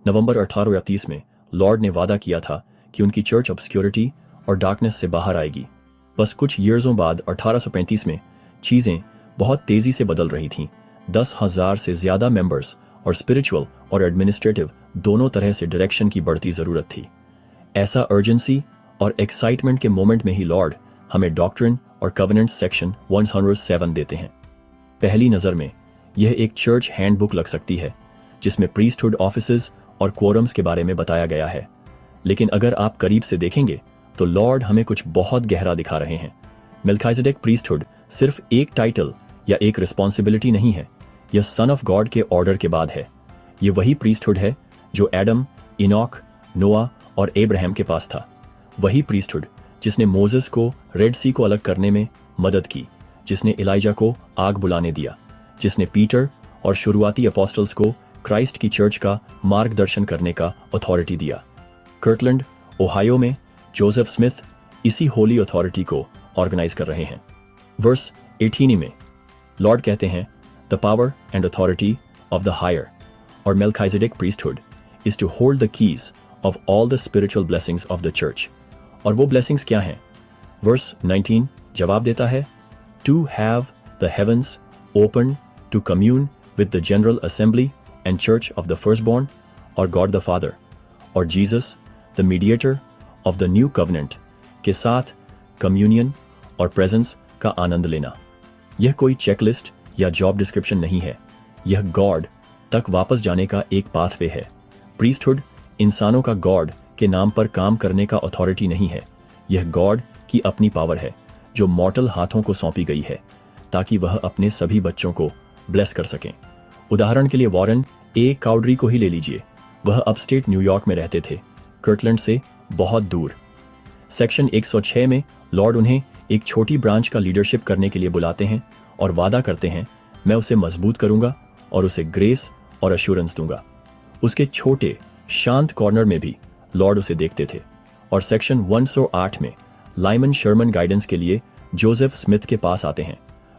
नवंबर 1830 में लॉर्ड ने वादा किया था कि उनकी चर्च ऑब्सक्योरिटी और डार्कनेस से बाहर आएगी। बस कुछ ईयर्सों बाद 1835 में चीजें बहुत तेजी से बदल रही थीं। 10,000 से ज्यादा मेंबर्स और स्पिरिचुअल और एडमिनिस्ट्रेटिव दोनों तरह से डायरेक्शन की बढ़ती जरूरत थी। ऐसा अर्जेंसी और एक्साइटमेंट के मोमेंट में ही लॉर्ड हमें डॉक्ट्रिन और कवेनेंट सेक्शन 107 देते हैं। पहली नजर में यह एक चर्च हैंडबुक लग सकती है जिसमें प्रीस्टहुड ऑफिसेज और क्वोरम्स के बारे में बताया गया है, लेकिन अगर आप करीब से देखेंगे तो लॉर्ड हमें कुछ बहुत गहरा दिखा रहे हैं। मेल्किजेदेक प्रीस्टहुड सिर्फ एक टाइटल या एक रिस्पॉन्सिबिलिटी नहीं है, यह सन ऑफ गॉड के ऑर्डर के बाद है। यह वही प्रीस्टहुड है जो एडम, इनॉक, नोआ और एब्राहम के पास था। वही प्रीस्टहुड जिसने मोसेस को रेड सी को अलग करने में मदद की, जिसने एलाइजा को आग बुलाने दिया, जिसने पीटर और शुरुआती अपोस्टल्स को क्राइस्ट की चर्च का मार्गदर्शन करने का अथॉरिटी दिया। कर्टलैंड, ओहायो में जोसेफ स्मिथ इसी होली अथॉरिटी को ऑर्गेनाइज कर रहे हैं। वर्स 18 में लॉर्ड कहते हैं, the power and authority of the higher और Melchizedek priesthood is to hold the keys of all the spiritual blessings of the church. और वो ब्लेसिंग्स क्या हैं? वर्स 19 जवाब देता है, to have the heavens open to commune with the general assembly and church of the firstborn और God the father और Jesus the mediator of the new covenant के साथ कम्युनियन और प्रेजेंस का आनंद लेना। यह कोई चेकलिस्ट या जॉब डिस्क्रिप्शन नहीं है, यह गॉड तक वापस जाने का एक पाथवे है। प्रीस्टहुड इंसानों का गॉड के नाम पर काम करने का अथॉरिटी नहीं है, यह गॉड की अपनी पावर है जो मॉर्टल हाथों को सौंपी गई है ताकि वह अपने सभी बच्चों को ब्लेस कर सकें। उदाहरण के लिए वॉरेन ए काउडरी को ही ले लीजिए, वह अपस्टेट न्यूयॉर्क में रहते थे, कर्टलैंड से बहुत दूर। सेक्शन 106 में लॉर्ड उन्हें एक छोटी ब्रांच का लीडरशिप करने के लिए बुलाते हैं और वादा करते हैं, मैं उसे मजबूत करूंगा और उसे ग्रेस और अश्योरेंस दूंगा। उसके छोटे शांत कॉर्नर में भी लॉर्ड उसे देखते थे। और सेक्शन 108 में लाइमन शर्मन गाइडेंस के लिए जोसेफ स्मिथ के पास आते हैं।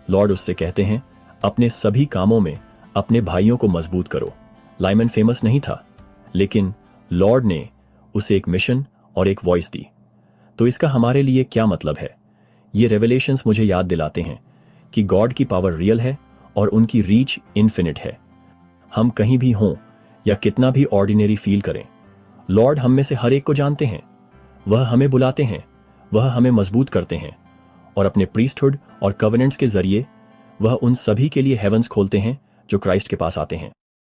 लॉर्ड उससे कहते हैं, अपने सभी कामों में अपने भाइयों को मजबूत करो। लाइमन फेमस नहीं था, लेकिन लॉर्ड ने उसे एक मिशन और एक वॉइस दी। तो इसका हमारे लिए क्या मतलब है? ये रेवलेशंस मुझे याद दिलाते हैं कि गॉड की पावर रियल है और उनकी रीच इन्फिनिट है। हम कहीं भी हों या कितना भी ऑर्डिनरी फील करें, लॉर्ड हम में से हर एक को जानते हैं। वह हमें बुलाते हैं, वह हमें मजबूत करते हैं और अपने प्रीस्टहुड और कवेनेंट्स के जरिए वह उन सभी के लिए हेवंस खोलते हैं जो क्राइस्ट के पास आते हैं।